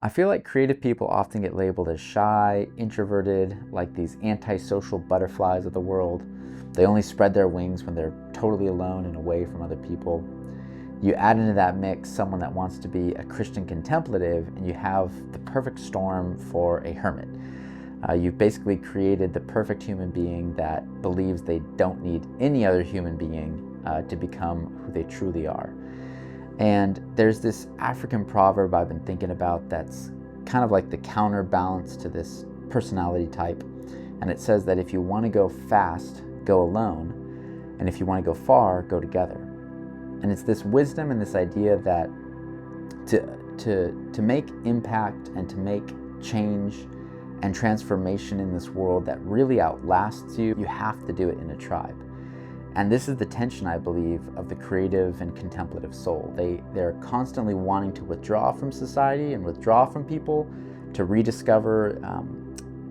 I feel like creative people often get labeled as shy, introverted, like these antisocial butterflies of the world. They only spread their wings when they're totally alone and away from other people. You add into that mix someone that wants to be a Christian contemplative, and you have the perfect storm for a hermit. You've basically created the perfect human being that believes they don't need any other human being to become who they truly are. And there's this African proverb I've been thinking about that's kind of like the counterbalance to this personality type. And it says that if you want to go fast, go alone. And if you want to go far, go together. And it's this wisdom and this idea that to make impact and to make change and transformation in this world that really outlasts you, you have to do it in a tribe. And this is the tension, I believe, of the creative and contemplative soul. They're constantly wanting to withdraw from society and withdraw from people to rediscover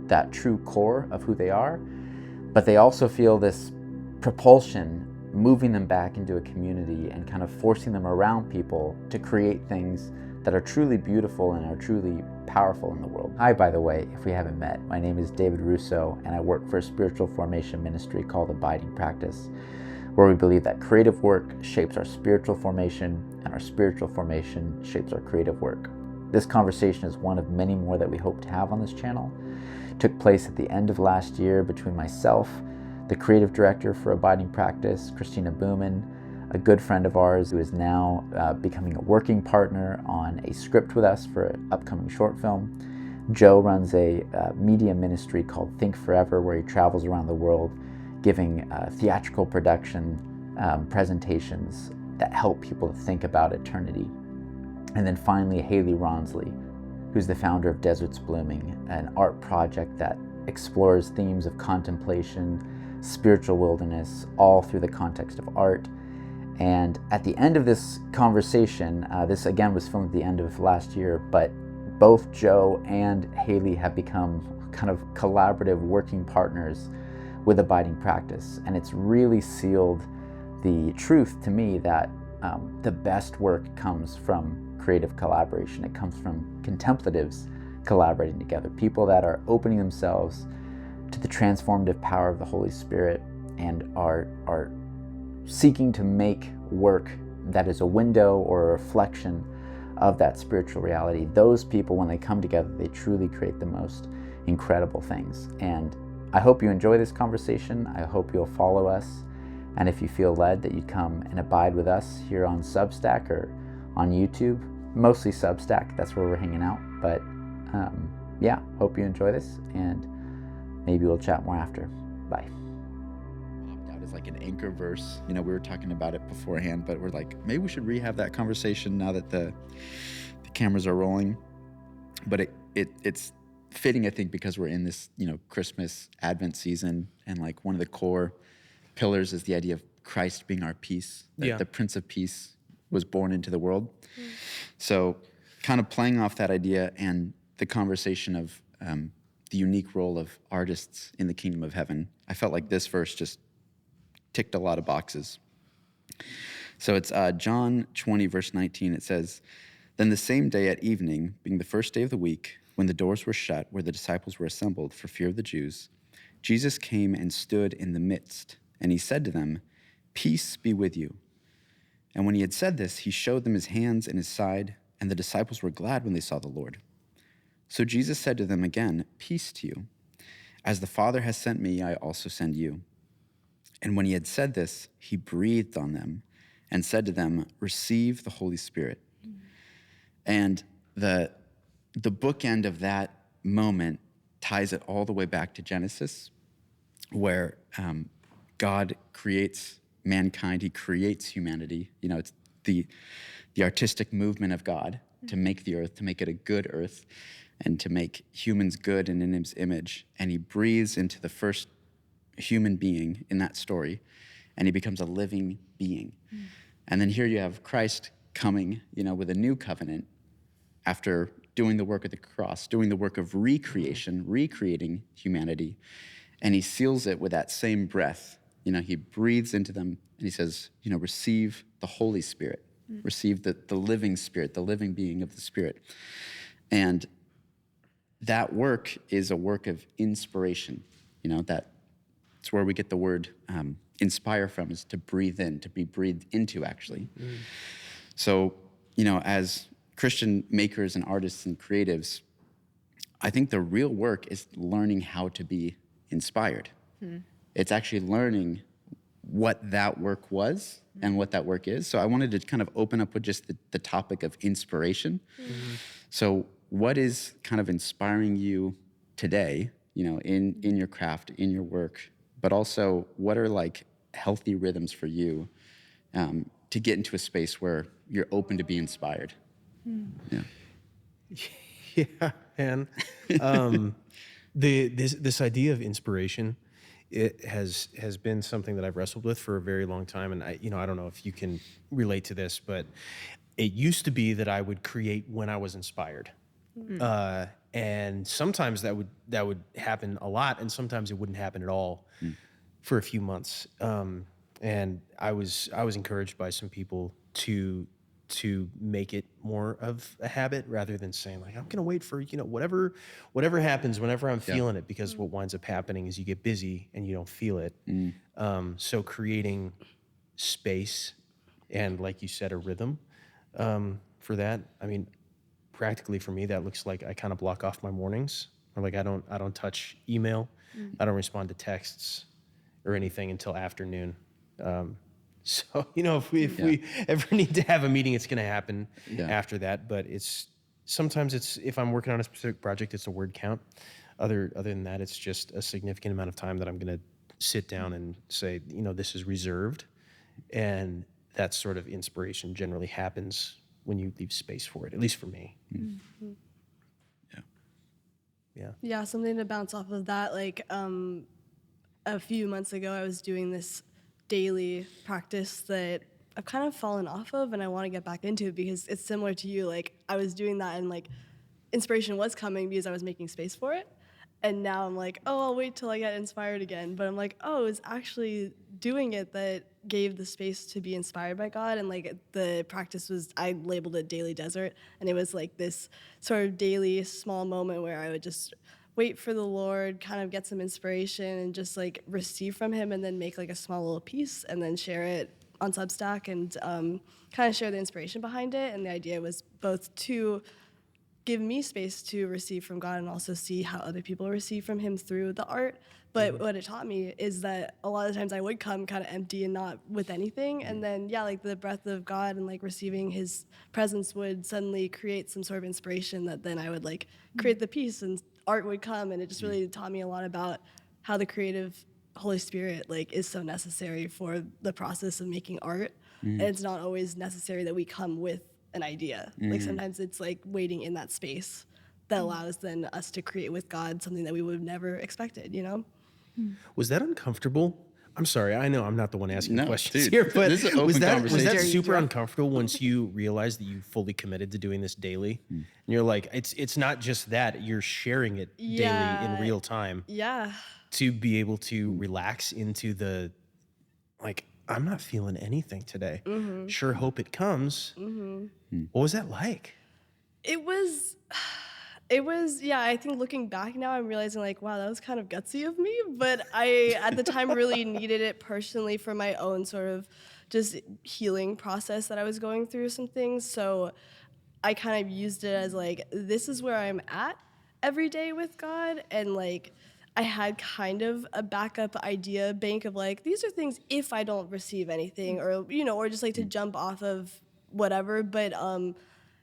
that true core of who they are. But they also feel this propulsion moving them back into a community and kind of forcing them around people to create things that are truly beautiful and are truly powerful in the world. Hi, by the way, if we haven't met, my name is David Russo, and I work for a spiritual formation ministry called Abiding Practice, where we believe that creative work shapes our spiritual formation, and our spiritual formation shapes our creative work. This conversation is one of many more that we hope to have on this channel. It took place at the end of last year between myself, the creative director for Abiding Practice, Christina, a good friend of ours who is now becoming a working partner on a script with us for an upcoming short film. Joe runs a media ministry called Think Forever, where he travels around the world giving theatrical production presentations that help people to think about eternity. And then finally, Haley Ronsley, who's the founder of Deserts Blooming, an art project that explores themes of contemplation, spiritual wilderness, all through the context of art. And at the end of this conversation, this again was filmed at the end of last year, but both Joe and Haley have become kind of collaborative working partners with Abiding Practice. And it's really sealed the truth to me that the best work comes from creative collaboration. It comes from contemplatives collaborating together, people that are opening themselves to the transformative power of the Holy Spirit and are seeking to make work that is a window or a reflection of that spiritual reality. Those people, when they come together, they truly create the most incredible things. And I hope you enjoy this conversation. I hope you'll follow us. And if you feel led, that you come and abide with us here on Substack or on YouTube, mostly Substack, that's where we're hanging out. But yeah, hope you enjoy this, and maybe we'll chat more after. Bye. Out is like an anchor verse. You know, we were talking about it beforehand, but we're like, maybe we should rehab that conversation now that the cameras are rolling. But it's fitting, I think, because we're in this, Christmas Advent season, and like one of the core pillars is the idea of Christ being our peace. That the Prince of Peace was born into the world. So kind of playing off that idea and the conversation of the unique role of artists in the kingdom of heaven, I felt like this verse just ticked a lot of boxes. So it's John 20, verse 19. It says, "Then the same day at evening, being the first day of the week, when the doors were shut where the disciples were assembled for fear of the Jews, Jesus came and stood in the midst, and he said to them, 'Peace be with you.' And when he had said this, he showed them his hands and his side, and the disciples were glad when they saw the Lord. So Jesus said to them again, 'Peace to you. As the Father has sent me, I also send you.' And when he had said this, he breathed on them and said to them, 'Receive the Holy Spirit.'" And the bookend of that moment ties it all the way back to Genesis, where God creates mankind. He creates humanity. It's the artistic movement of God to make the earth, to make it a good earth, and to make humans good and in his image. And he breathes into the first human being in that story, and he becomes a living being. And then here you have Christ coming, with a new covenant after doing the work of the cross, doing the work of recreation, recreating humanity. And he seals it with that same breath. He breathes into them and he says, receive the Holy Spirit, receive the living Spirit, the living being of the Spirit. And that work is a work of inspiration. That's where we get the word inspire from, is to breathe in, to be breathed into, actually. So, as Christian makers and artists and creatives, I think the real work is learning how to be inspired. It's actually learning what that work was and what that work is. So I wanted to kind of open up with just the topic of inspiration. So what is kind of inspiring you today, in your craft, in your work, but also what are like healthy rhythms for you to get into a space where you're open to be inspired? Yeah. Yeah, and this idea of inspiration, it has been something that I've wrestled with for a very long time, and I don't know if you can relate to this, but it used to be that I would create when I was inspired, and sometimes that would happen a lot, and sometimes it wouldn't happen at all for a few months. And I was encouraged by some people to make it more of a habit rather than saying like, I'm going to wait for, whatever happens whenever I'm feeling it, because what winds up happening is you get busy and you don't feel it. So creating space and, like you said, a rhythm for that. I mean, practically for me, that looks like I kind of block off my mornings, or like I don't touch email. I don't respond to texts or anything until afternoon. So, if we ever need to have a meeting, it's going to happen after that. But sometimes if I'm working on a specific project, it's a word count. Other than that, it's just a significant amount of time that I'm going to sit down and say, this is reserved. And that sort of inspiration generally happens when you leave space for it, at least for me. Yeah, something to bounce off of that. Like a few months ago, I was doing this daily practice that I've kind of fallen off of, and I want to get back into, because it's similar to you. Like, I was doing that, and like inspiration was coming because I was making space for it. And now I'm like, oh, I'll wait till I get inspired again. But I'm like, oh, it's actually doing it that gave the space to be inspired by God. And like the practice was, I labeled it daily desert. And it was like this sort of daily small moment where I would just wait for the Lord, kind of get some inspiration and just like receive from him, and then make like a small little piece and then share it on Substack and kind of share the inspiration behind it. And the idea was both to give me space to receive from God and also see how other people receive from him through the art. But what it taught me is that a lot of times I would come kind of empty and not with anything. And then, like the breath of God and like receiving his presence would suddenly create some sort of inspiration that then I would like create the piece and art would come. And it just really taught me a lot about how the creative Holy Spirit like is so necessary for the process of making art. And it's not always necessary that we come with an idea. Like sometimes it's like waiting in that space that allows then us to create with God something that we would have never expected, Was that uncomfortable? I'm sorry, I know I'm not the one asking questions dude, here, but this is an was open that conversation. super uncomfortable once you realized that you fully committed to doing this daily? And you're like, it's not just that, you're sharing it daily in real time. Yeah. To be able to relax into the, like, I'm not feeling anything today. Sure hope it comes. What was that like? It was, I think looking back now, I'm realizing like, wow, that was kind of gutsy of me. But I, at the time, really needed it personally for my own sort of just healing process that I was going through some things. So I kind of used it as like, this is where I'm at every day with God. And like, I had kind of a backup idea bank of like, these are things if I don't receive anything, or, or just like to jump off of whatever. But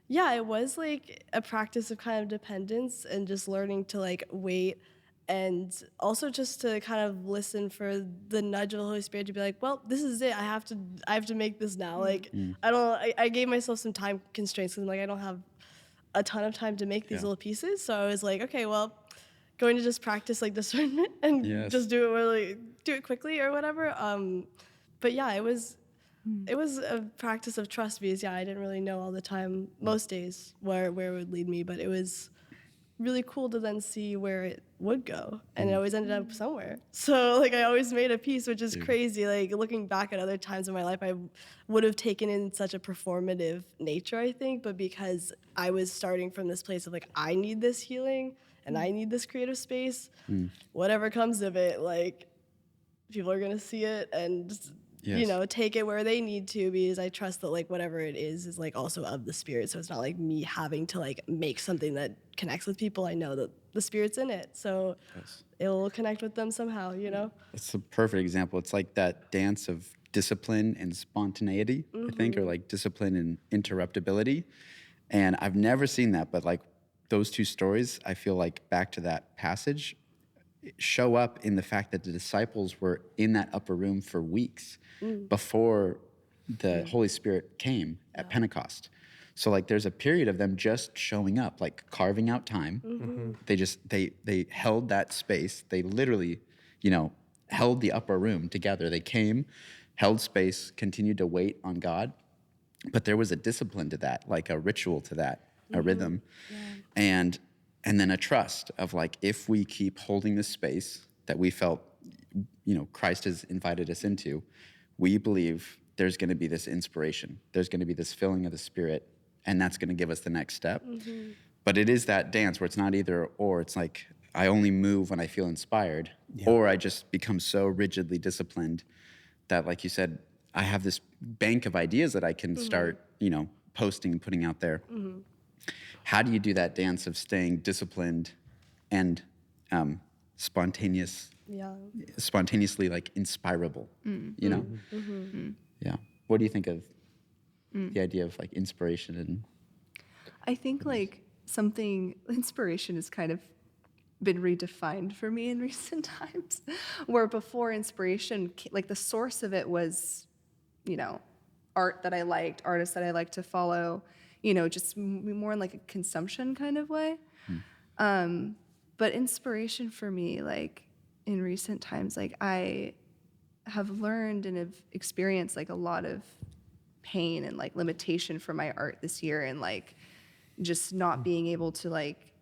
it was like a practice of kind of dependence and just learning to like wait, and also just to kind of listen for the nudge of the Holy Spirit to be like, well, this is it. I have to make this now. Like, I gave myself some time constraints, because like I don't have a ton of time to make these little pieces. So I was like, okay, well, going to just practice like discernment and just do it quickly or whatever. But yeah, it was a practice of trust, because I didn't really know all the time most days where it would lead me, but it was really cool to then see where it would go, and it always ended up somewhere. So like I always made a piece, which is crazy. Like looking back at other times in my life, I would have taken in such a performative nature, I think, but because I was starting from this place of like I need this healing and I need this creative space, whatever comes of it, like people are gonna see it and take it where they need to, because I trust that like whatever it is like also of the spirit. So it's not like me having to like make something that connects with people. I know that the spirit's in it, so it'll connect with them somehow, It's a perfect example. It's like that dance of discipline and spontaneity, I think, or like discipline and interruptibility. And I've never seen that, but like those two stories, I feel like back to that passage, show up in the fact that the disciples were in that upper room for weeks before the Holy Spirit came at Pentecost. So like there's a period of them just showing up, like carving out time. They held that space. They literally, held the upper room together. They came, held space, continued to wait on God. But there was a discipline to that, like a ritual to that, a rhythm. And then a trust of like, if we keep holding this space that we felt, Christ has invited us into, we believe there's going to be this inspiration. There's going to be this filling of the Spirit, and that's going to give us the next step. But it is that dance where it's not either or. It's like, I only move when I feel inspired, or I just become so rigidly disciplined that, like you said, I have this bank of ideas that I can start, posting and putting out there. How do you do that dance of staying disciplined and spontaneously like inspirable? Yeah. What do you think of the idea of like inspiration? And I think like inspiration has kind of been redefined for me in recent times, where before inspiration, like the source of it was, art that I liked, artists that I liked to follow, just more in like a consumption kind of way. But inspiration for me, like in recent times, like I have learned and have experienced like a lot of pain and like limitation for my art this year, and like just not being able to like,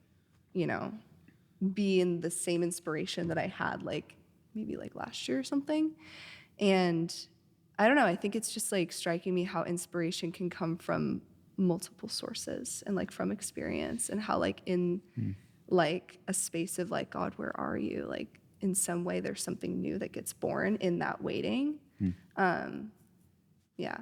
be in the same inspiration that I had like maybe like last year or something. And I don't know, I think it's just like striking me how inspiration can come from multiple sources and like from experience, and how like in like a space of like, God, where are you? Like in some way there's something new that gets born in that waiting. Yeah,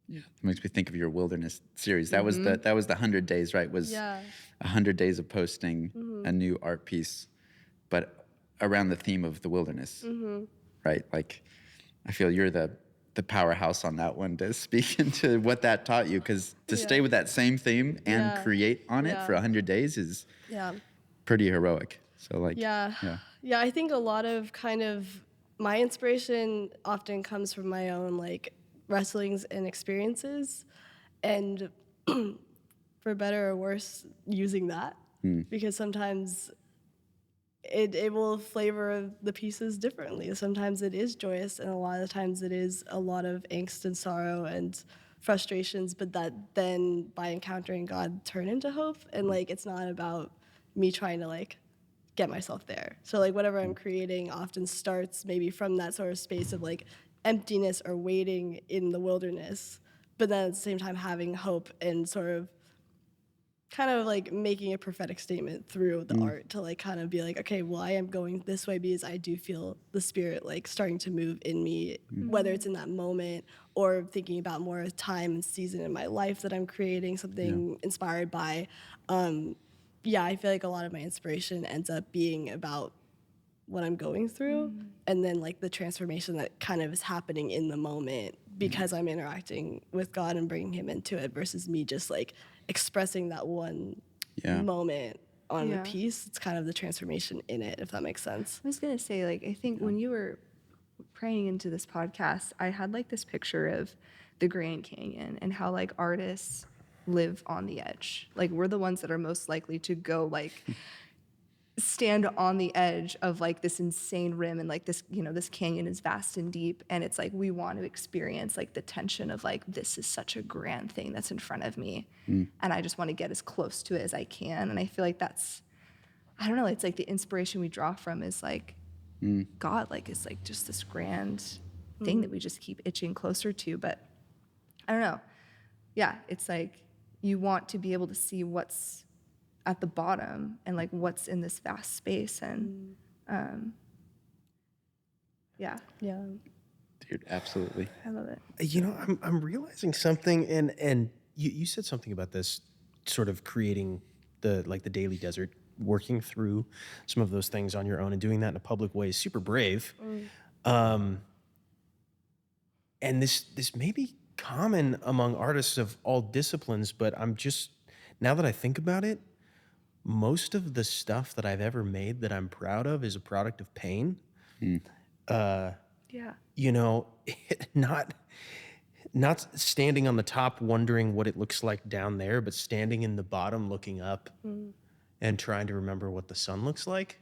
it makes me think of your wilderness series. That was the 100 days, right? Was 100 days of posting a new art piece, but around the theme of the wilderness, right? Like, I feel you're the powerhouse on that one to speak into what that taught you, because to stay with that same theme and create on it for 100 days is pretty heroic. So like, I think a lot of kind of my inspiration often comes from my own like wrestlings and experiences, and for better or worse, using that because sometimes it will flavor the pieces differently. Sometimes it is joyous, and a lot of the times it is a lot of angst and sorrow and frustrations, but that then by encountering God turn into hope. And like it's not about me trying to like get myself there. So like whatever I'm creating often starts maybe from that sort of space of like emptiness or waiting in the wilderness, but then at the same time having hope and sort of kind of like making a prophetic statement through the art to like kind of be like, okay, well, I am going this way because I do feel the Spirit like starting to move in me, whether it's in that moment or thinking about more time and season in my life that I'm creating something inspired by. I feel like a lot of my inspiration ends up being about what I'm going through, and then like the transformation that kind of is happening in the moment because I'm interacting with God and bringing Him into it, versus me just like expressing that one moment on a piece. It's kind of the transformation in it, if that makes sense. I was gonna say, like, I think when you were praying into this podcast, I had like this picture of the Grand Canyon and how like artists live on the edge. Like we're the ones that are most likely to go like stand on the edge of like this insane rim, and like this, you know, this canyon is vast and deep, and it's like we want to experience like the tension of like, this is such a grand thing that's in front of me, and I just want to get as close to it as I can. And I feel like that's, I don't know, it's like the inspiration we draw from is like God, like is like just this grand thing that we just keep itching closer to. But I don't know, yeah, it's like you want to be able to see what's at the bottom and like what's in this vast space. And yeah, Dude, absolutely. I love it. You know, I'm realizing something, and you said something about this sort of creating the daily desert, working through some of those things on your own and doing that in a public way is super brave. And this may be common among artists of all disciplines, but I'm just, now that I think about it, most of the stuff that I've ever made that I'm proud of is a product of pain. Yeah. You know, not standing on the top wondering what it looks like down there, but standing in the bottom looking up and trying to remember what the sun looks like.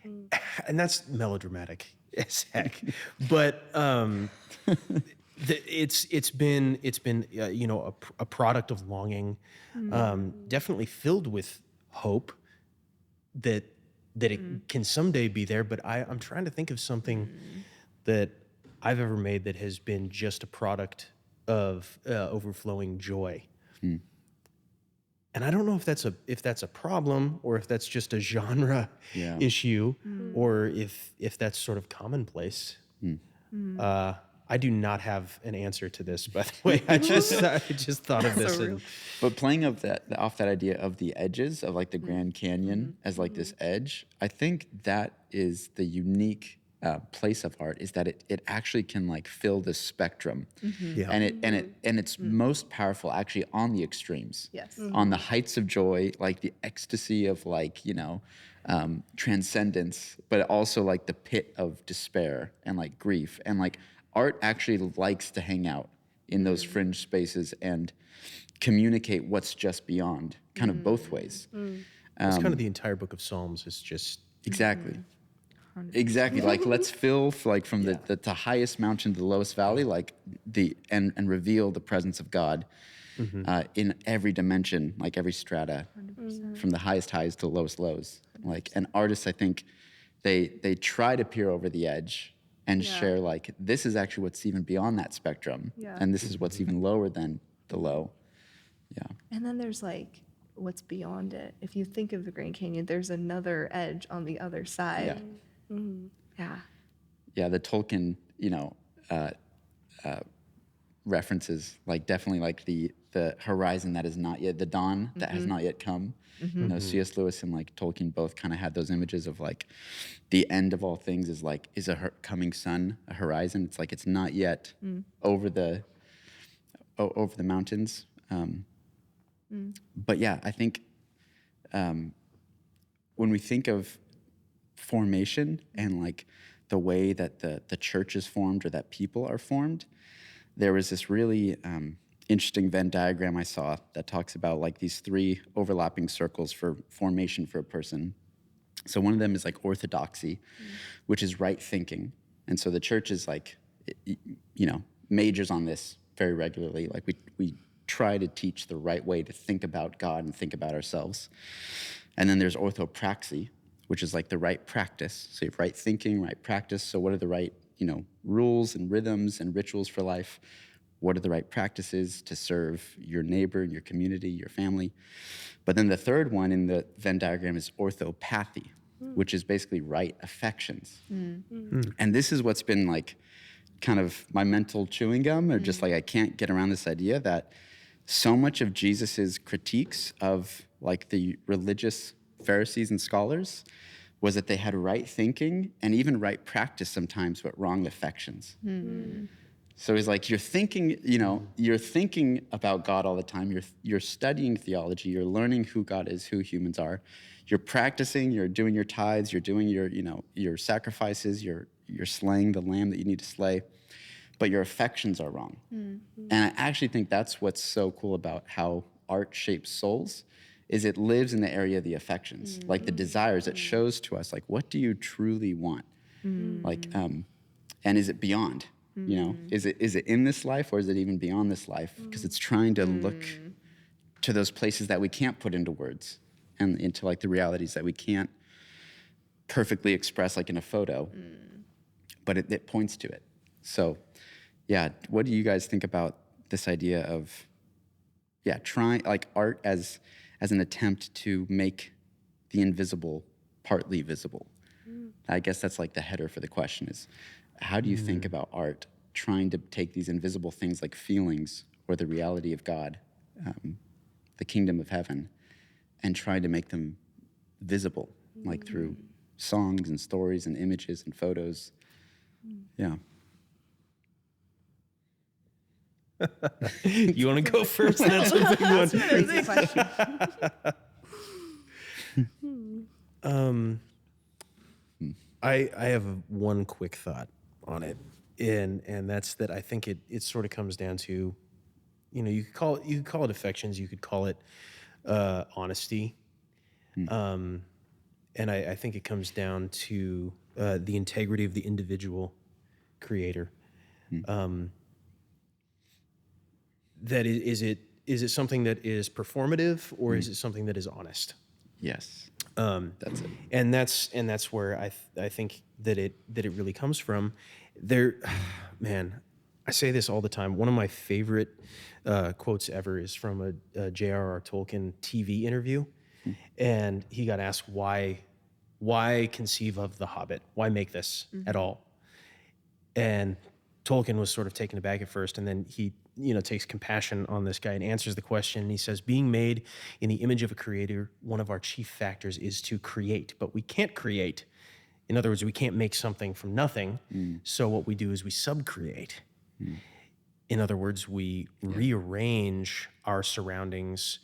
And that's melodramatic as heck. But it's been you know, a product of longing, definitely filled with hope that it can someday be there. But I'm trying to think of something that I've ever made that has been just a product of overflowing joy. And I don't know if that's a problem, or if that's just a genre issue, or if that's sort of commonplace. I do not have an answer to this, by the way. I just thought of this. But playing off that idea of the edges of like the Grand Canyon as like this edge, I think that is the unique place of art, is that it actually can like fill the spectrum, and it's most powerful actually on the extremes, on the heights of joy, like the ecstasy of like, you know, transcendence, but also like the pit of despair and like grief. And like art actually likes to hang out in those fringe spaces and communicate what's just beyond, kind of both ways. It's kind of the entire book of Psalms is just exactly. Exactly. Like let's fill like from the highest mountain to the lowest valley, like and reveal the presence of God in every dimension, like every strata, 100%. From the highest highs to the lowest lows. Like, and artists, I think they try to peer over the edge and share like, this is actually what's even beyond that spectrum. And this is what's even lower than the low. And then there's like what's beyond it. If you think of the Grand Canyon, there's another edge on the other side. Yeah, the Tolkien, you know, references, like definitely like the horizon that is not yet, the dawn that has not yet come. You know, C.S. Lewis and like Tolkien both kind of had those images of like the end of all things is like, is a coming sun, a horizon. It's like, it's not yet over the mountains. But yeah, I think when we think of formation and like the way that the church is formed or that people are formed, there was this really interesting Venn diagram I saw that talks about like these three overlapping circles for formation for a person. So one of them is like orthodoxy, which is right thinking. And so the church is like, you know, majors on this very regularly. Like we try to teach the right way to think about God and think about ourselves. And then there's orthopraxy, which is like the right practice. So you have right thinking, right practice. So what are the right, you know, rules and rhythms and rituals for life? What are the right practices to serve your neighbor, your community, your family? But then the third one in the Venn diagram is orthopathy, which is basically right affections. And this is what's been like kind of my mental chewing gum, or just like I can't get around this idea that so much of Jesus's critiques of like the religious Pharisees and scholars was that they had right thinking and even right practice sometimes, but wrong affections. So he's like, you're thinking, you know, you're thinking about God all the time. You're studying theology. You're learning who God is, who humans are. You're practicing. You're doing your tithes. You're doing your, you know, your sacrifices. You're slaying the lamb that you need to slay, but your affections are wrong. And I actually think that's what's so cool about how art shapes souls, is it lives in the area of the affections, like the desires. It shows to us, like, what do you truly want? Like, and is it beyond? You know, is it in this life, or is it even beyond this life? Because it's trying to look to those places that we can't put into words, and into like the realities that we can't perfectly express, like in a photo, but it points to it. So, yeah, what do you guys think about this idea of, trying, like, art as an attempt to make the invisible partly visible? I guess that's like the header for the question is, how do you think about art trying to take these invisible things like feelings or the reality of God, the kingdom of heaven, and trying to make them visible, like through songs and stories and images and photos? Yeah. You want to go first? That's a big one. Crazy question. I have one quick thought on it, and that's that I think it sort of comes down to, you know, you could call it affections, you could call it honesty, and I think it comes down to the integrity of the individual creator. That is it something that is performative, or is it something that is honest? Yes. That's it. And that's where I think that it really comes from. There, man, I say this all the time. One of my favorite quotes ever is from a J.R.R. Tolkien TV interview, and he got asked why conceive of The Hobbit? Why make this at all? And Tolkien was sort of taken aback at first, and then he, you know, takes compassion on this guy and answers the question. And he says, being made in the image of a creator, one of our chief factors is to create, but we can't create. In other words, we can't make something from nothing. So what we do is we subcreate. In other words, we rearrange our surroundings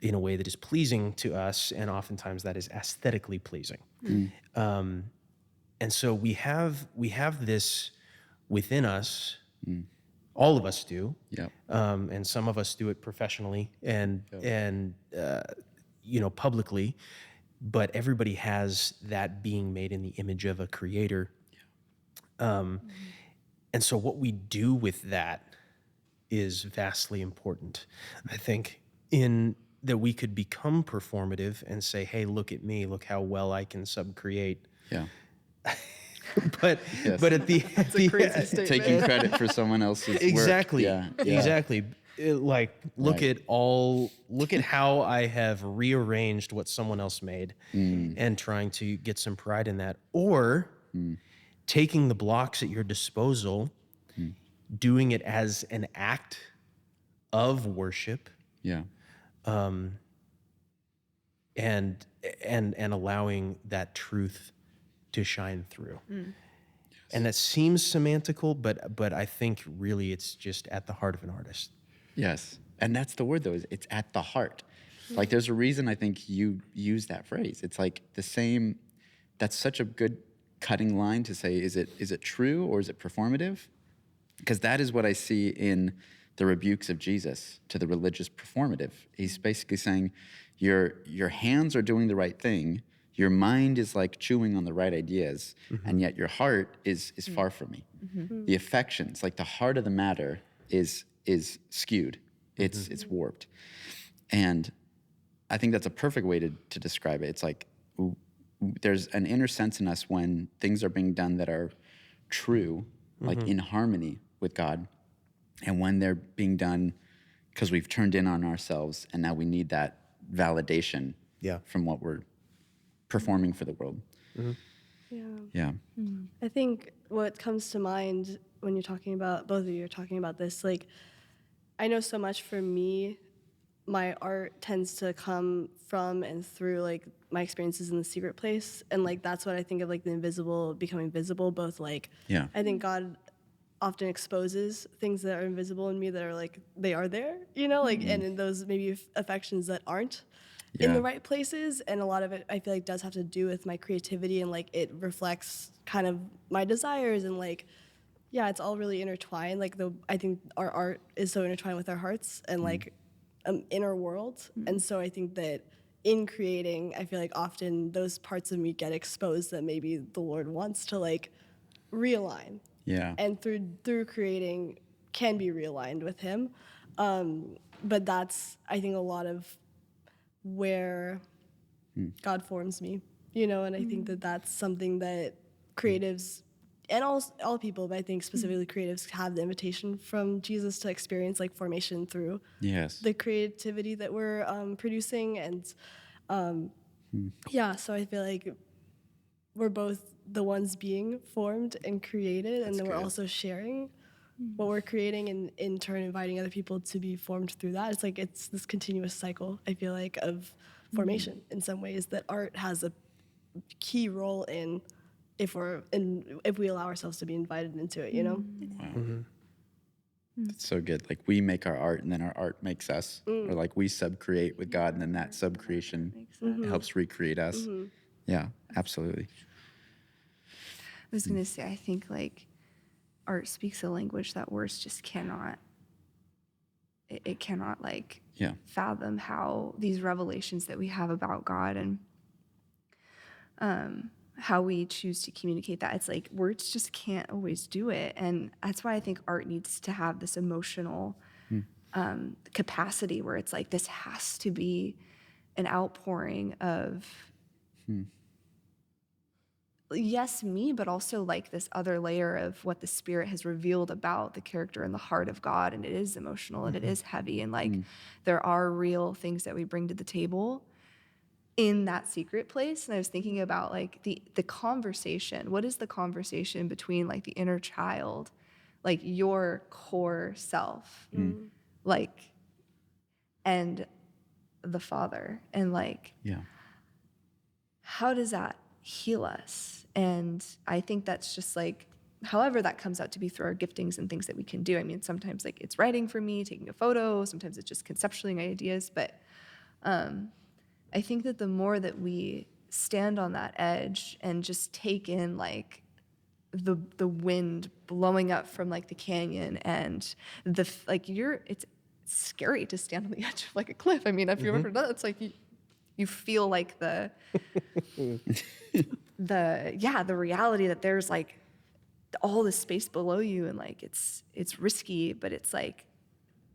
in a way that is pleasing to us, and oftentimes that is aesthetically pleasing. And so we have this within us. All of us do, and some of us do it professionally and you know, publicly. But everybody has that being made in the image of a creator. And so what we do with that is vastly important. I think in that we could become performative and say, hey, look at me, look how well I can subcreate. Yeah. But at the crazy statement. Taking credit for someone else's exactly work. Exactly. Like look at how I have rearranged what someone else made, and trying to get some pride in that, or taking the blocks at your disposal, doing it as an act of worship, and allowing that truth to shine through. And that seems semantical, but I think really it's just at the heart of an artist. Yes. And that's the word, though, is it's at the heart. Like, there's a reason I think you use that phrase. It's like the same, that's such a good cutting line to say, is it true or is it performative? Because that is what I see in the rebukes of Jesus to the religious performative. He's basically saying, your hands are doing the right thing, your mind is like chewing on the right ideas, and yet your heart is far from me. The affections, like the heart of the matter is skewed. It's warped. And I think that's a perfect way to describe it. It's like there's an inner sense in us when things are being done that are true, like in harmony with God, and when they're being done because we've turned in on ourselves and now we need that validation from what we're performing for the world. I think what comes to mind when you're talking about, both of you are talking about this, like, I know so much for me, my art tends to come from and through, like, my experiences in the secret place. And, like, that's what I think of, like, the invisible becoming visible, both, like, I think God often exposes things that are invisible in me that are, like, they are there, you know, like, and in those maybe affections that aren't in the right places. And a lot of it, I feel like, does have to do with my creativity, and, like, it reflects kind of my desires, and, like, it's all really intertwined. Like, I think our art is so intertwined with our hearts and, like, inner world. And so I think that in creating, I feel like often those parts of me get exposed that maybe the Lord wants to like realign. Yeah. And through creating can be realigned with Him. But that's, I think, a lot of where God forms me, you know, and I think that that's something that creatives and all people, but I think specifically creatives have the invitation from Jesus to experience like formation through Yes. the creativity that we're producing. And yeah, so I feel like we're both the ones being formed and created, and then we're good. also sharing what we're creating and in turn inviting other people to be formed through that. It's like it's this continuous cycle, I feel like, of formation in some ways that art has a key role in if we allow ourselves to be invited into it, you know? Wow. That's so good. Like we make our art and then our art makes us. Or like we sub-create with God and then that sub-creation helps recreate us. Yeah, absolutely. I was gonna say, I think like art speaks a language that words just cannot. It cannot like fathom how these revelations that we have about God and how we choose to communicate that. It's like words just can't always do it, and that's why I think art needs to have this emotional capacity where it's like this has to be an outpouring of. Yes, me, but also like this other layer of what the Spirit has revealed about the character and the heart of God. And it is emotional and it is heavy. And like there are real things that we bring to the table in that secret place. And I was thinking about like the conversation. What is the conversation between like the inner child, like your core self, like, and the Father? And like, how does that heal us? And I think that's just like, however that comes out to be through our giftings and things that we can do. I mean, sometimes like it's writing for me, taking a photo, sometimes it's just conceptualizing ideas, but I think that the more that we stand on that edge and just take in like the wind blowing up from like the canyon and it's scary to stand on the edge of like a cliff. I mean, if you've ever done it, it's like you feel like the reality that there's like all this space below you, and like it's risky, but it's like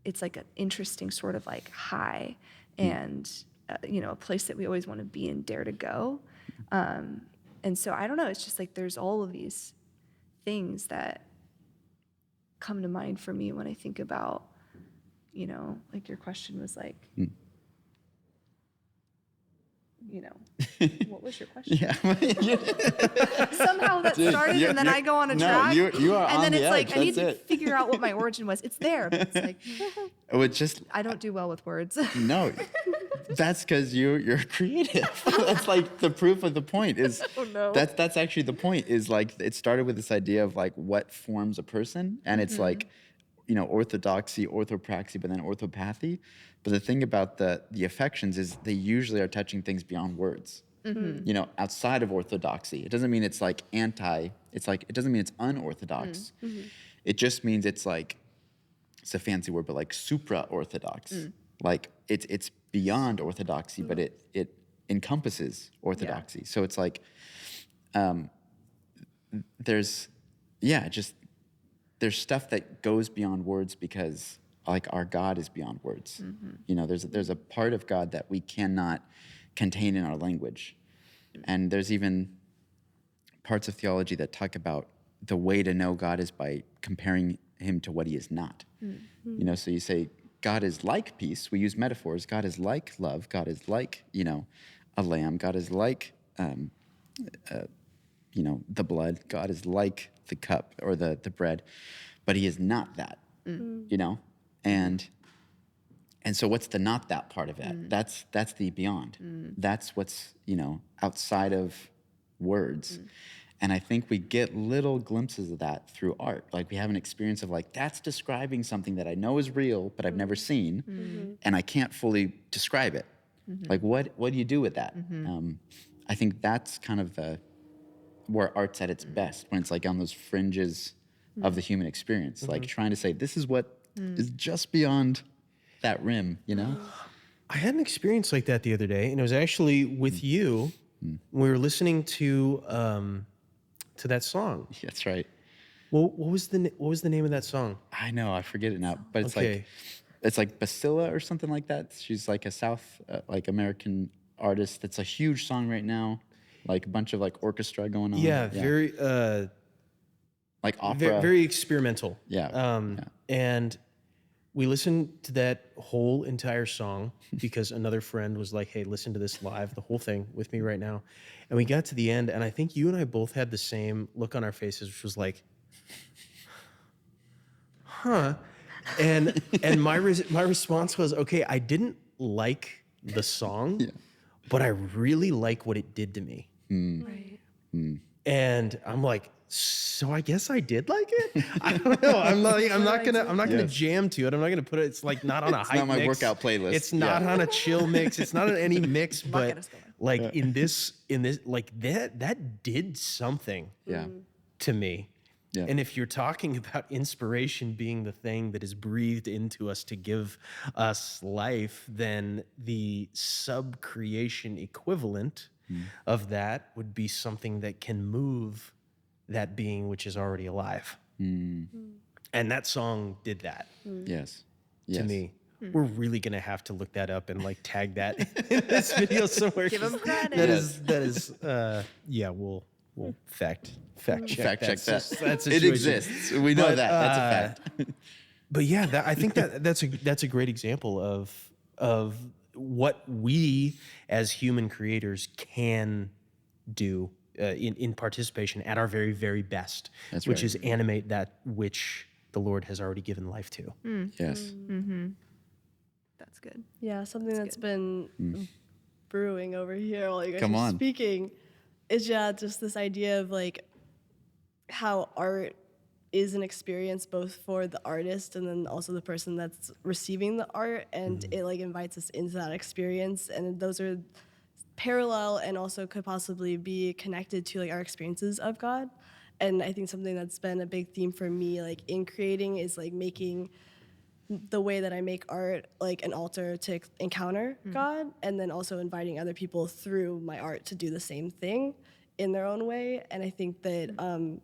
an interesting sort of like high, and a place that we always want to be and dare to go. And so I don't know, it's just like there's all of these things that come to mind for me when I think about, like your question was like, what was your question? Somehow that started, and then I go on a track. You are and on then the it's edge. like I need That's to figure out what my origin was. It's there, but it's like I don't do well with words. No, that's because you're creative. That's like the proof of the point is. Oh no. That's actually the point. Is like it started with this idea of like what forms a person, and it's like, orthodoxy, orthopraxy, but then orthopathy. But the thing about the affections is they usually are touching things beyond words. Outside of orthodoxy. It doesn't mean it's like it doesn't mean it's unorthodox. It just means it's like, it's a fancy word, but like supra-orthodox. Like it's beyond orthodoxy, but it encompasses orthodoxy. So it's like, there's stuff that goes beyond words because like our God is beyond words. There's a part of God that we cannot contain in our language. And there's even parts of theology that talk about the way to know God is by comparing him to what he is not. So you say, God is like peace. We use metaphors. God is like love. God is like, a lamb. God is like, the blood. God is like the cup or the bread. But he is not that, And so what's the not that part of it? That's the beyond. That's what's, outside of words. And I think we get little glimpses of that through art. Like we have an experience of like, that's describing something that I know is real, but I've never seen, and I can't fully describe it. Like what do you do with that? I think that's kind of where art's at its best, when it's like on those fringes of the human experience, like trying to say, this is what is just beyond that rim, I had an experience like that the other day, and it was actually with you. We were listening to that song. That's right. Well, what was the name of that song? I know, I forget it now, but it's Okay. like Basila or something like that. She's like a South like American artist. That's a huge song right now, like a bunch of like orchestra going on. Yeah, very like opera. very experimental. Yeah. And we listened to that whole entire song because another friend was like, "Hey, listen to this live, the whole thing with me right now." And we got to the end, and I think you and I both had the same look on our faces, which was like, "Huh." And my response was, "Okay, I didn't like the song, but I really like what it did to me." Right. And I'm like, so I guess I did like it. I don't know. I'm not gonna jam to it. I'm not gonna put it. It's like not on a hype not my mix. workout playlist. It's not on a chill mix. It's not on any mix. But like in this like that did something to me. Yeah. And if you're talking about inspiration being the thing that is breathed into us to give us life, then the sub-creation equivalent of that would be something that can move that being which is already alive. And that song did that Yes. to me. We're really gonna have to look that up and like tag that in this video somewhere. Give 'em credit. That is yeah, we'll fact check that. that situation. It exists. We know But, that. That's a fact. But yeah, I think that's a great example of what we as human creators can do in participation at our very, very best, That's which right. is animate that which the Lord has already given life to. Yes. That's good. Yeah, something that's been brewing over here while you guys Come are on. speaking is just this idea of like how art is an experience both for the artist and then also the person that's receiving the art, and it like invites us into that experience, and those are parallel and also could possibly be connected to like our experiences of God. And I think something that's been a big theme for me like in creating is like making the way that I make art like an altar to encounter God, and then also inviting other people through my art to do the same thing in their own way. And I think that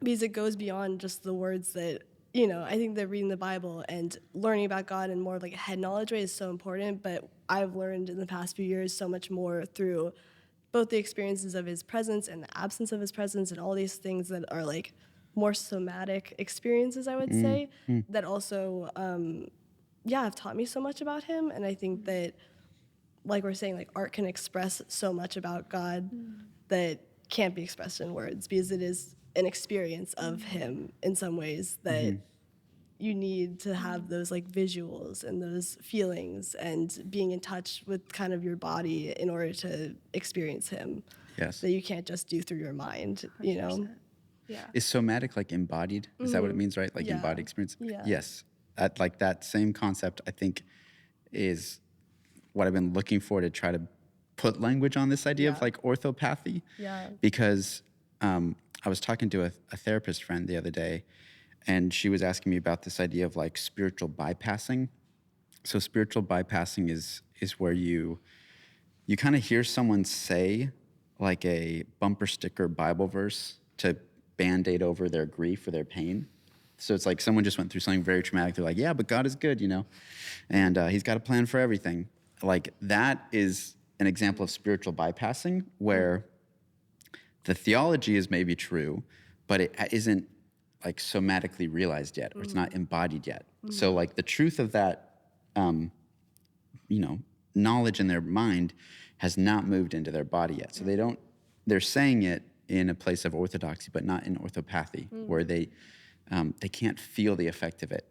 because it goes beyond just the words that, you know, I think that reading the Bible and learning about God in more of like a head knowledge way is so important, but I've learned in the past few years so much more through both the experiences of his presence and the absence of his presence and all these things that are like more somatic experiences, I would say, that also, have taught me so much about him. And I think that, like we're saying, like art can express so much about God that can't be expressed in words, because it is an experience of him in some ways that you need to have those like visuals and those feelings and being in touch with kind of your body in order to experience him. Yes. That you can't just do through your mind, you know? Yeah. Is somatic like embodied? Is that what it means, right? Like Yeah. embodied experience? Yeah. Yes. That same concept, I think, is what I've been looking for to try to put language on this idea of Yeah. like orthopathy. Yeah. Because I was talking to a therapist friend the other day, and she was asking me about this idea of like spiritual bypassing. So spiritual bypassing is where you kind of hear someone say like a bumper sticker Bible verse to Band-Aid over their grief or their pain. So it's like someone just went through something very traumatic. They're like, yeah, but God is good, you know, and he's got a plan for everything. Like that is an example of spiritual bypassing where the theology is maybe true, but it isn't like somatically realized yet, or it's not embodied yet. So like the truth of that, knowledge in their mind has not moved into their body yet. So they're saying it in a place of orthodoxy, but not in orthopathy, where they can't feel the effect of it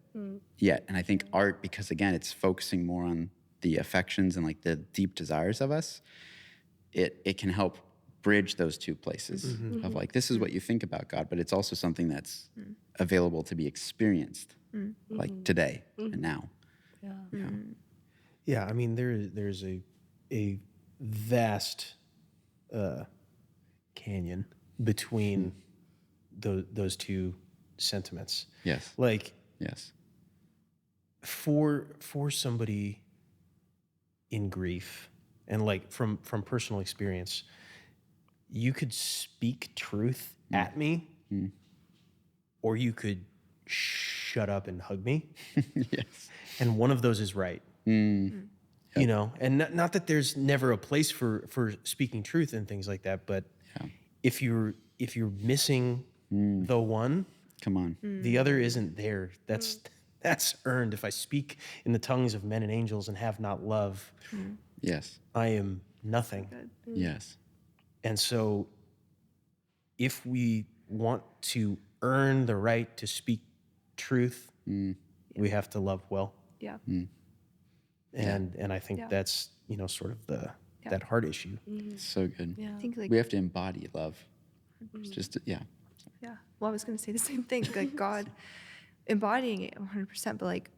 yet. And I think art, because again, it's focusing more on the affections and like the deep desires of us, it can help bridge those two places of like, this is what you think about God, but it's also something that's available to be experienced like today and now. Yeah. Yeah, I mean there's a vast canyon between those two sentiments. Yes. Like Yes. for somebody in grief. And like from personal experience, you could speak truth at me, or you could shut up and hug me. Yes. And one of those is right. You know, and not that there's never a place for speaking truth and things like that, but if you're missing the one, Come on. the other isn't there. That's earned. If I speak in the tongues of men and angels and have not love, Yes. I am nothing. Yes. And so if we want to earn the right to speak truth, we have to love well. Yeah. And I think that's, you know, sort of that heart issue. So good. Yeah. I think like We have to embody love. It's just, yeah. Well, I was going to say the same thing. Like God embodying it 100%, but like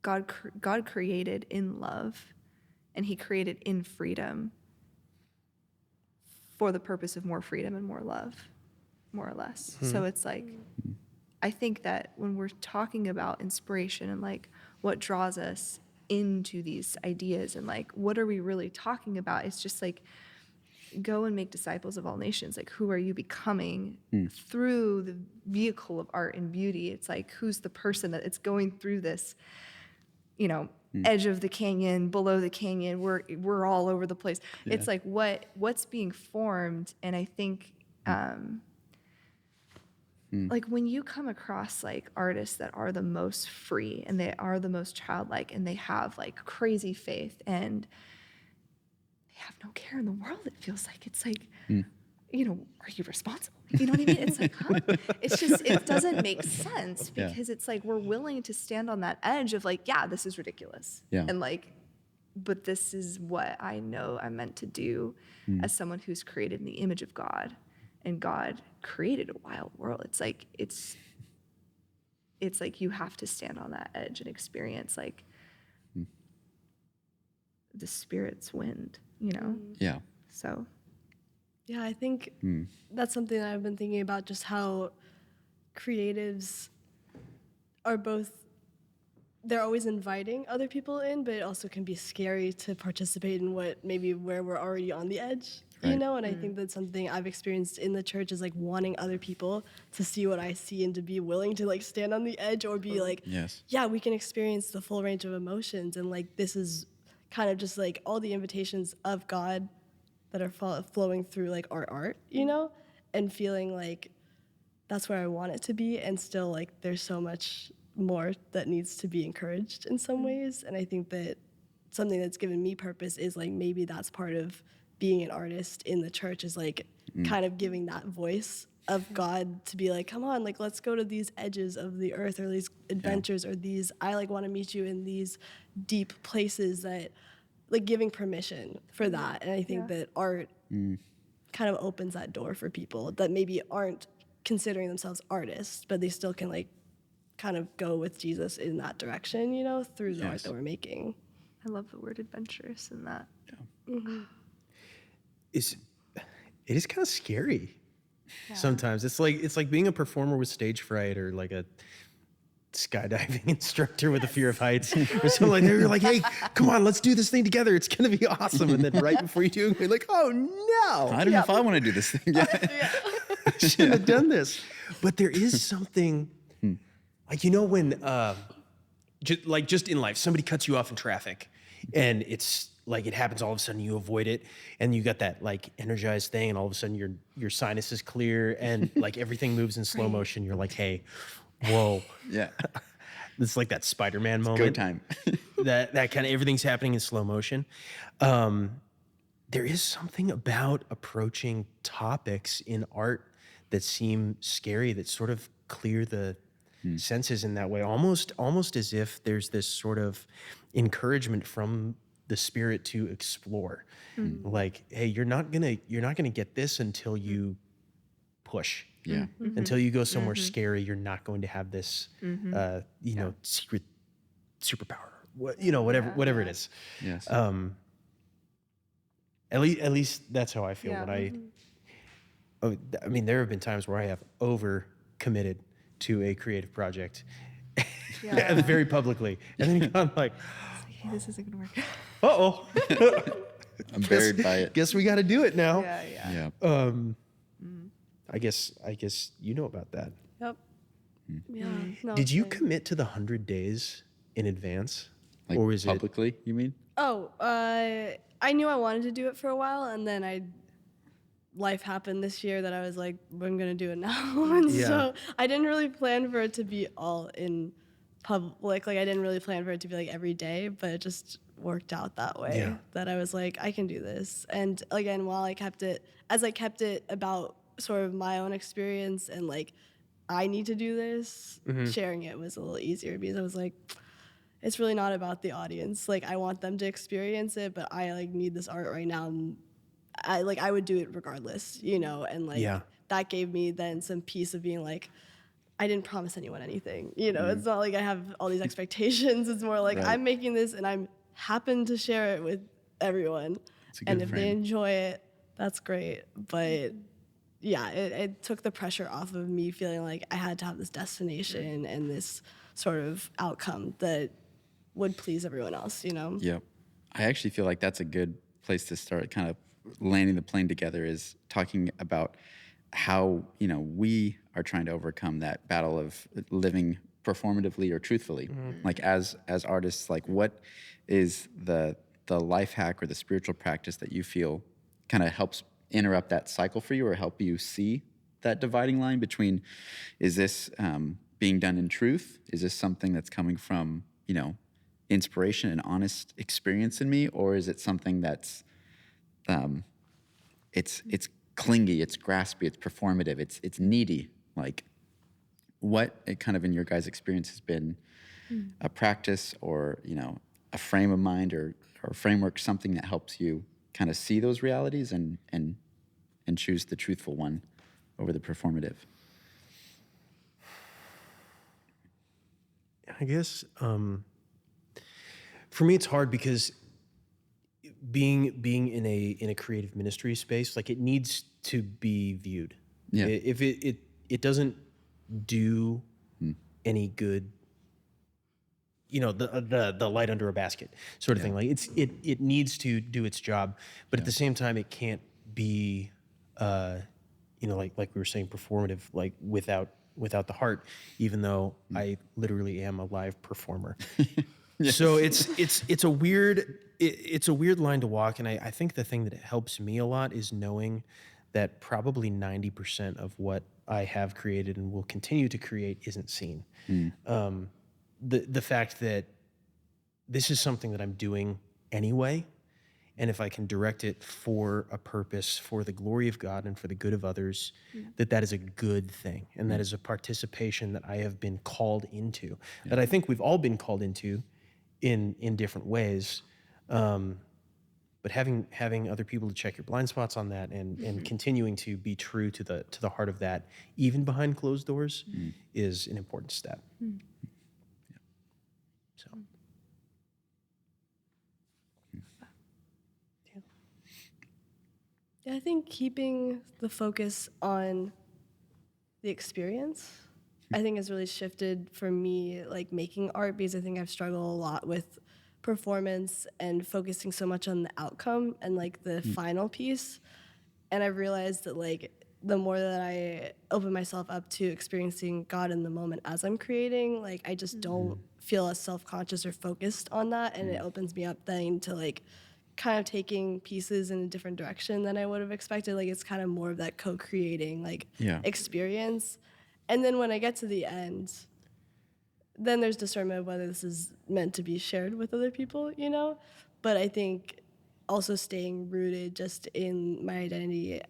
God created in love, and He created in freedom for the purpose of more freedom and more love, more or less. So it's like, I think that when we're talking about inspiration and like what draws us into these ideas and like what are we really talking about, it's just like, go and make disciples of all nations. Like, who are you becoming through the vehicle of art and beauty? It's like, who's the person that it's going through this, you know, edge of the canyon, below the canyon, we're all over the place. It's like what's being formed. And I think like when you come across like artists that are the most free and they are the most childlike and they have like crazy faith and they have no care in the world, it feels like it's like, you know, are you responsible? You know what I mean? It's like, huh? It's just, it doesn't make sense because it's like we're willing to stand on that edge of like, yeah, this is ridiculous. Yeah. And like, but this is what I know I'm meant to do as someone who's created in the image of God. And God created a wild world. It's like you have to stand on that edge and experience like the Spirit's wind, you know? yeah. So Yeah, I think that's something that I've been thinking about, just how creatives are both, they're always inviting other people in, but it also can be scary to participate in where we're already on the edge, you Right. know? And I think that's something I've experienced in the church is like wanting other people to see what I see and to be willing to like stand on the edge or be like, Yes. yeah, we can experience the full range of emotions. And like, this is kind of just like all the invitations of God that are flowing through like our art, you know, and feeling like that's where I want it to be. And still like there's so much more that needs to be encouraged in some ways. And I think that something that's given me purpose is like maybe that's part of being an artist in the church is like kind of giving that voice of God to be like, come on, like let's go to these edges of the earth or these adventures or these, I like want to meet you in these deep places, that like giving permission for that. And I think that art kind of opens that door for people that maybe aren't considering themselves artists, but they still can like kind of go with Jesus in that direction, you know, through the art that we're making. I love the word adventurous in that. It is kind of scary sometimes. It's like being a performer with stage fright or like a skydiving instructor with a fear of heights or something like that. You're like, hey, come on, let's do this thing together. It's going to be awesome. And then right before you do it, you're like, oh no. I don't know if I want to do this thing. I shouldn't have done this. But there is something, like, you know, when, just in life, somebody cuts you off in traffic and it's like, it happens all of a sudden, you avoid it and you got that like energized thing and all of a sudden your sinus is clear and like everything moves in slow motion. You're like, hey, whoa. Yeah. It's like that Spider-Man moment. Go time. that kind of everything's happening in slow motion. There is something about approaching topics in art that seem scary, that sort of clear the senses in that way, almost as if there's this sort of encouragement from the Spirit to explore. Like, hey, you're not gonna get this until you push. Yeah. Until you go somewhere scary, you're not going to have this, secret superpower. Whatever it is. Yes. At least that's how I feel when I mean, there have been times where I have over committed to a creative project very publicly. And then I'm like, Okay, this isn't gonna work. Uh-oh. I'm buried by it. Guess we got to do it now. Yeah. Yeah. I guess you know about that. Yep. Yeah. No, Did you same. commit to the 100 days in advance? Like or is publicly, you mean? Oh, I knew I wanted to do it for a while, and then life happened this year that I was like, I'm gonna do it now. And Yeah. so I didn't really plan for it to be all in public. Like I didn't really plan for it to be like every day, but it just worked out that way. Yeah. That I was like, I can do this. And again, while I kept it about sort of my own experience and like I need to do this, sharing it was a little easier because I was like, it's really not about the audience. Like I want them to experience it, but I like need this art right now. And I would do it regardless, you know, and like that gave me then some peace of being like, I didn't promise anyone anything, you know. It's not like I have all these expectations. It's more like I'm making this and I'm happen to share it with everyone. And if they enjoy it, that's great. But yeah, it took the pressure off of me feeling like I had to have this destination and this sort of outcome that would please everyone else, you know? Yep. I actually feel like that's a good place to start kind of landing the plane together, is talking about how, you know, we are trying to overcome that battle of living performatively or truthfully. Like as artists, like what is the life hack or the spiritual practice that you feel kind of helps interrupt that cycle for you or help you see that dividing line between, is this being done in truth? Is this something that's coming from, you know, inspiration and honest experience in me? Or is it something that's, it's clingy, it's graspy, it's performative, it's needy? Like what it kind of in your guys' experience has been a practice or, you know, a frame of mind or framework, something that helps you kind of see those realities and choose the truthful one over the performative? I guess for me it's hard because being in a creative ministry space, like it needs to be viewed. Yeah. If it doesn't do any good, you know, the light under a basket sort of thing. Like it needs to do its job, but at the same time it can't be you know, like we were saying, performative, like without the heart, even though I literally am a live performer. So it's a weird line to walk, and I think the thing that helps me a lot is knowing that probably 90% of what I have created and will continue to create isn't seen. The fact that this is something that I'm doing anyway, and if I can direct it for a purpose, for the glory of God and for the good of others, that is a good thing, and that is a participation that I have been called into, that I think we've all been called into in different ways. But having other people to check your blind spots on that and continuing to be true to the heart of that, even behind closed doors, is an important step. So. Yeah, I think keeping the focus on the experience, I think has really shifted for me, like making art, because I think I've struggled a lot with performance and focusing so much on the outcome and like the final piece. And I've realized that like the more that I open myself up to experiencing God in the moment as I'm creating, like I just don't feel as self-conscious or focused on that. And it opens me up then to like kind of taking pieces in a different direction than I would have expected. Like it's kind of more of that co-creating like experience. And then when I get to the end, then there's discernment of whether this is meant to be shared with other people, you know? But I think also staying rooted just in my identity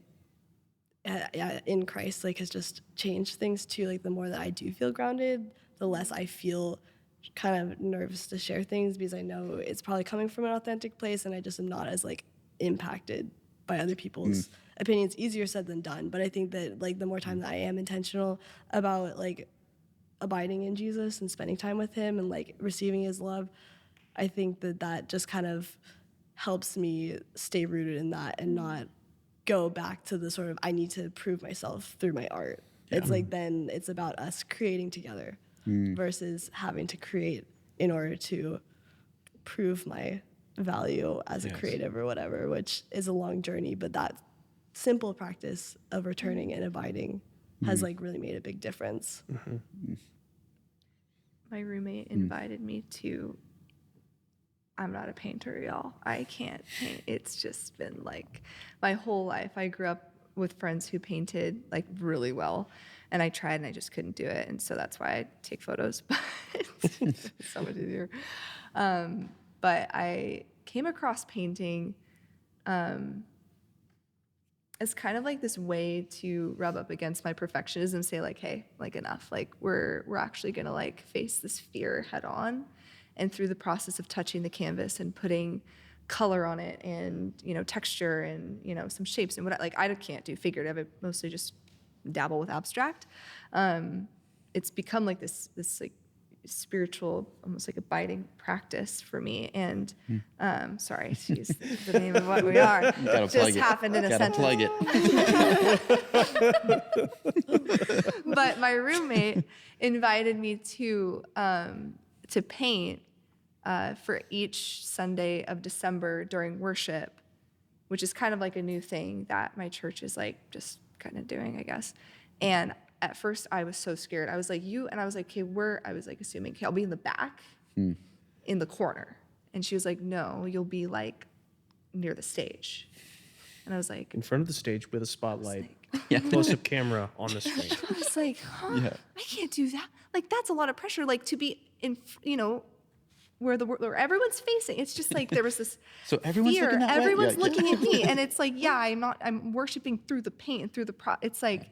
in Christ, like, has just changed things too. Like, the more that I do feel grounded, the less I feel kind of nervous to share things, because I know it's probably coming from an authentic place, and I just am not as, like, impacted by other people's opinions. Easier said than done. But I think that, like, the more time that I am intentional about, like, abiding in Jesus and spending time with him and, like, receiving his love, I think that that just kind of helps me stay rooted in that and not go back to the sort of I need to prove myself through my art. It's like then it's about us creating together versus having to create in order to prove my value as a creative or whatever, which is a long journey, but that simple practice of returning and abiding has like really made a big difference. My roommate invited me to, I'm not a painter, y'all. I can't paint. It's just been like my whole life. I grew up with friends who painted like really well, and I tried and I just couldn't do it. And so that's why I take photos, but it's so much easier. But I came across painting as kind of like this way to rub up against my perfectionism, say like, hey, like enough. Like we're actually gonna like face this fear head on. And through the process of touching the canvas and putting color on it and, texture and, some shapes and what I can't do figurative. I mostly just dabble with abstract. It's become like this like spiritual, almost like abiding practice for me. And sorry to use the name of what we are. You gotta just plug happened it. in a Gotta sentence. Plug it. But my roommate invited me to paint for each Sunday of December during worship, which is kind of like a new thing that my church is like just kind of doing, I guess. And at first I was so scared. I was like, you, and I was like, okay, I was like assuming, okay, I'll be in the back in the corner. And she was like, no, you'll be like near the stage. And I was like, In front of the stage with a spotlight, close-up camera on the screen. I was like, I can't do that. Like, that's a lot of pressure. Like, to be in, where everyone's facing. It's just like there was this So everyone's fear. looking that way? Everyone's Yeah. looking at me, and it's like, I'm worshiping through the paint and through the It's like,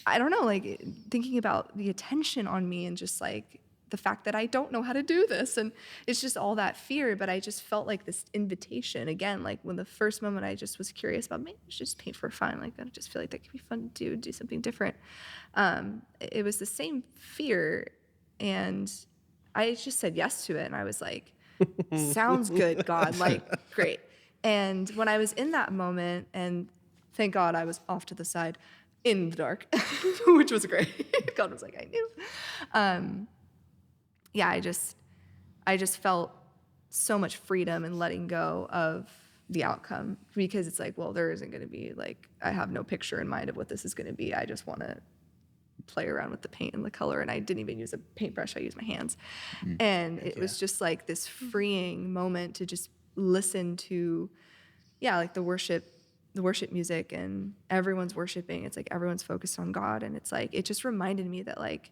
I don't know, like thinking about the attention on me and just like the fact that I don't know how to do this, and it's just all that fear. But I just felt like this invitation again, like when the first moment I just was curious about, maybe I should just paint for fun. Like I just feel like that could be fun to do something different. It was the same fear, and I just said yes to it. And I was like, sounds good, God, like great. And when I was in that moment, and thank God I was off to the side in the dark, which was great. God was like, I knew. I just felt so much freedom in letting go of the outcome, because it's like, well, there isn't going to be like, I have no picture in mind of what this is going to be. I just want to play around with the paint and the color. And I didn't even use a paintbrush. I used my hands. And it was just like this freeing moment to just listen to, like the worship music, and everyone's worshiping. It's like everyone's focused on God. And it's like, it just reminded me that like,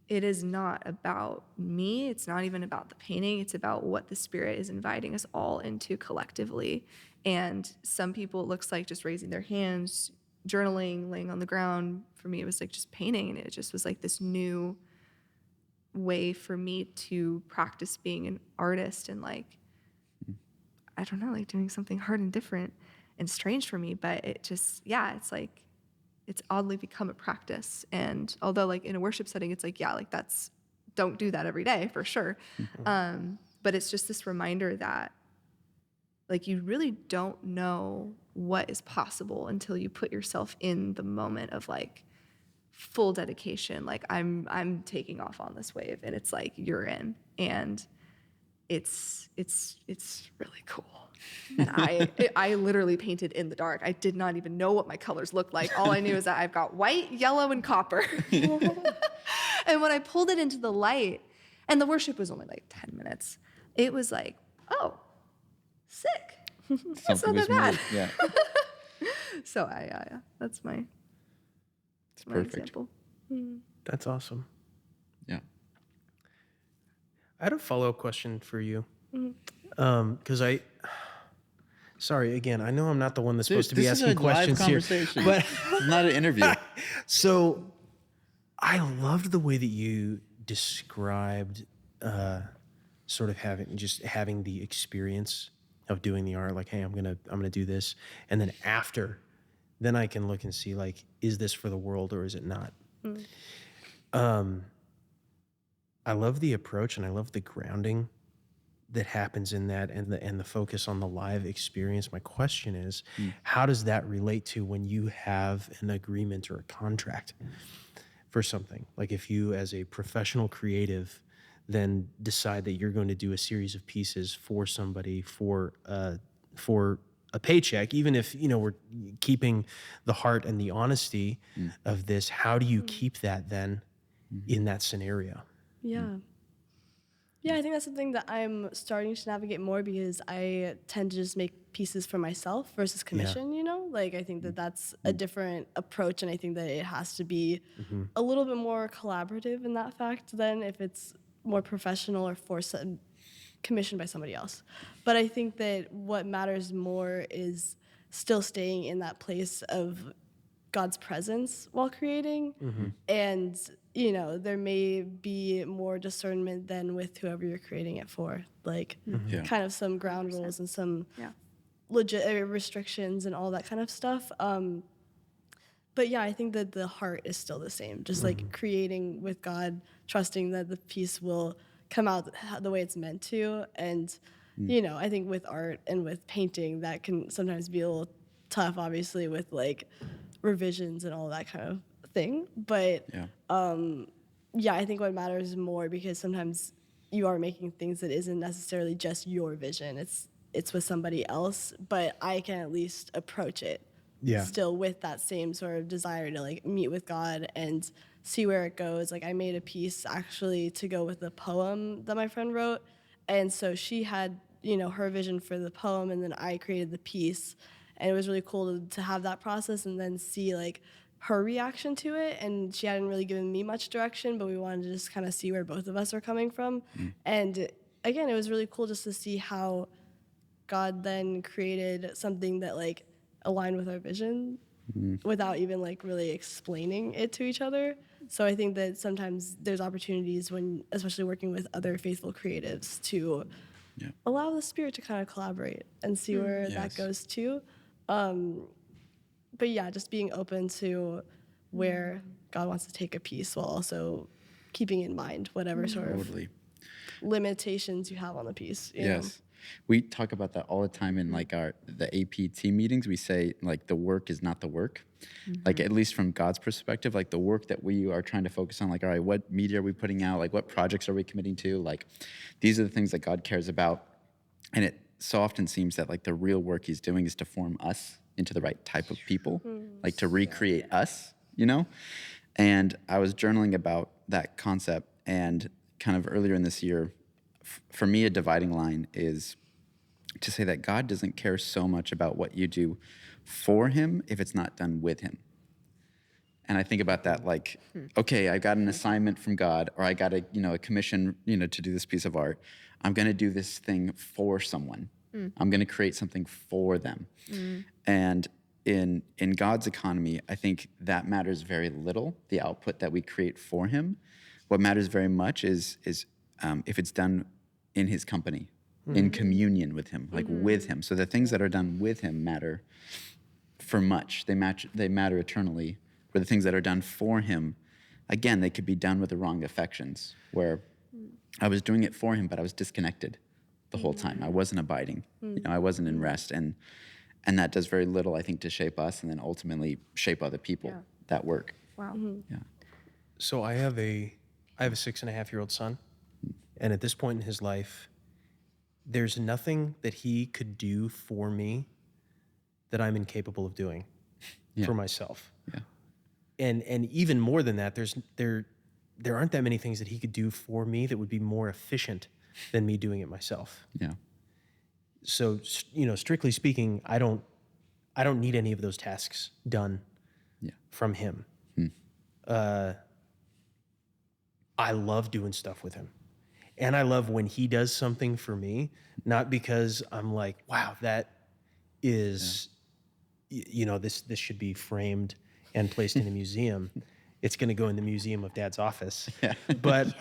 it is not about me. It's not even about the painting. It's about what the Spirit is inviting us all into collectively. And some people, it looks like just raising their hands, journaling, laying on the ground. For me, it was like just painting. And it just was like this new way for me to practice being an artist, and like, I don't know, like doing something hard and different and strange for me. But it just, it's like, it's oddly become a practice. And although like in a worship setting, it's like, like don't do that every day for sure. But it's just this reminder that like, you really don't know what is possible until you put yourself in the moment of like full dedication. Like I'm taking off on this wave, and it's like, you're in, and it's really cool. And I literally painted in the dark. I did not even know what my colors looked like. All I knew is that I've got white, yellow, and copper. And when I pulled it into the light, and the worship was only like 10 minutes, it was like, oh, sick. That's not that bad. Yeah. So that's my Perfect. example. That's awesome. Yeah. I had a follow-up question for you. Because sorry, again, I know I'm not the one that's supposed to be asking questions here. But it's not an interview. So I loved the way that you described sort of having the experience of doing the art, like, hey, I'm gonna do this, and then then I can look and see, like, is this for the world or is it not? I love the approach, and I love the grounding that happens in that, and the focus on the live experience. My question is, how does that relate to when you have an agreement or a contract for something? Like if you, as a professional creative, then decide that you're going to do a series of pieces for somebody for a paycheck, even if, we're keeping the heart and the honesty of this. How do you keep that then in that scenario? Yeah. Yeah, I think that's something that I'm starting to navigate more, because I tend to just make pieces for myself versus commission, Like, I think that that's a different approach, and I think that it has to be a little bit more collaborative in that fact than if it's more professional or commissioned by somebody else. But I think that what matters more is still staying in that place of God's presence while creating. And, there may be more discernment than with whoever you're creating it for. Like, kind of some ground rules and some legit restrictions and all that kind of stuff. But yeah, I think that the heart is still the same. Just like creating with God, trusting that the piece will come out the way it's meant to. And, I think with art and with painting, that can sometimes be a little tough, obviously, with like revisions and all that kind of thing. But I think what matters more, because sometimes you are making things that isn't necessarily just your vision. It's with somebody else, but I can at least approach it still with that same sort of desire to like meet with God and see where it goes. Like, I made a piece actually to go with the poem that my friend wrote. And so she had, her vision for the poem, and then I created the piece. And it was really cool to have that process and then see like her reaction to it. And she hadn't really given me much direction, but we wanted to just kind of see where both of us are coming from. And again, it was really cool just to see how God then created something that like aligned with our vision without even like really explaining it to each other. So I think that sometimes there's opportunities when, especially working with other faithful creatives, to allow the Spirit to kind of collaborate and see where that goes too. But yeah, just being open to where God wants to take a piece while also keeping in mind whatever sort of limitations you have on the piece. You know? We talk about that all the time in like the APT meetings. We say like the work is not the work. Like, at least from God's perspective, like the work that we are trying to focus on, like, all right, what media are we putting out? Like, what projects are we committing to? Like, these are the things that God cares about. And it so often seems that like the real work he's doing is to form us into the right type of people, like to recreate us, And I was journaling about that concept, and kind of earlier in this year, for me, a dividing line is to say that God doesn't care so much about what you do for him if it's not done with him. And I think about that like, okay, I got an assignment from God, or I got a commission, to do this piece of art. I'm going to do this thing for someone. I'm going to create something for them. And in God's economy, I think that matters very little, the output that we create for him. What matters very much is if it's done in his company, in communion with him, like with him. So the things that are done with him matter for much. They matter eternally. Where the things that are done for him, again, they could be done with the wrong affections, where I was doing it for him, but I was disconnected the whole time. I wasn't abiding. I wasn't in rest. And that does very little, I think, to shape us and then ultimately shape other people that work. Wow. Yeah. So I have a 6.5-year-old son, and at this point in his life, there's nothing that he could do for me that I'm incapable of doing for myself. Yeah. And even more than that, there aren't that many things that he could do for me that would be more efficient than me doing it myself. Yeah. So, strictly speaking, I don't need any of those tasks done from him. I love doing stuff with him. And I love when he does something for me, not because I'm like, wow, that is, this should be framed and placed in a museum. It's going to go in the museum of Dad's office. But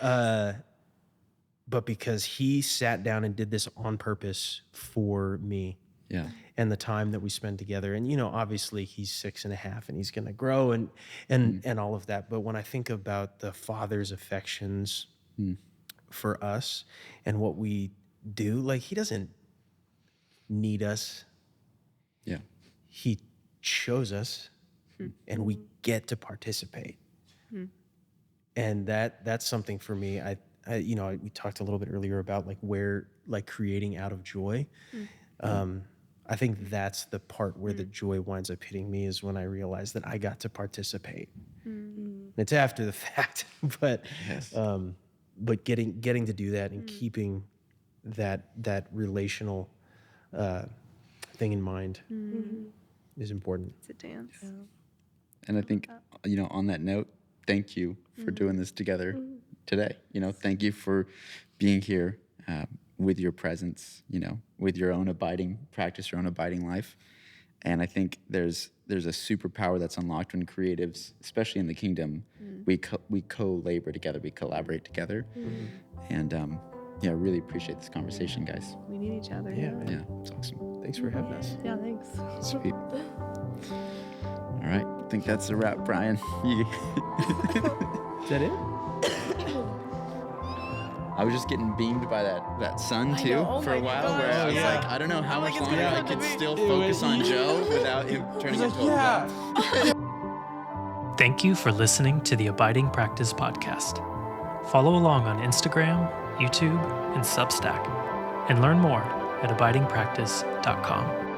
because he sat down and did this on purpose for me. Yeah. And the time that we spend together. And, obviously he's 6.5 and he's going to grow and all of that. But when I think about the Father's affections for us and what we do, like, he doesn't need us. Yeah. He chose us and we get to participate. And that's something for me. we talked a little bit earlier about like where, like creating out of joy. I think that's the part where the joy winds up hitting me, is when I realize that I got to participate. It's after the fact, but Yes. but getting to do that and keeping that relational thing in mind is important. It's a dance. And I think, on that note, thank you for doing this together today. Thank you for being here with your presence, with your own abiding practice, your own abiding life. And I think there's a superpower that's unlocked when creatives, especially in the kingdom, we co-labor together, we collaborate together. And I really appreciate this conversation, guys. We need each other. Yeah, man. Yeah, it's awesome. Thanks for having us. Yeah, thanks. Sweet. All right, I think that's a wrap, Brian. Is that it? I was just getting beamed by that sun too know, oh for a my while, gosh. where I was Yeah. like, I don't know how I'm much like, it's longer gonna I come to could me. still focus on Joe without him turning into a ball. Thank you for listening to the Abiding Practice podcast. Follow along on Instagram, YouTube, and Substack, and learn more at abidingpractice.com.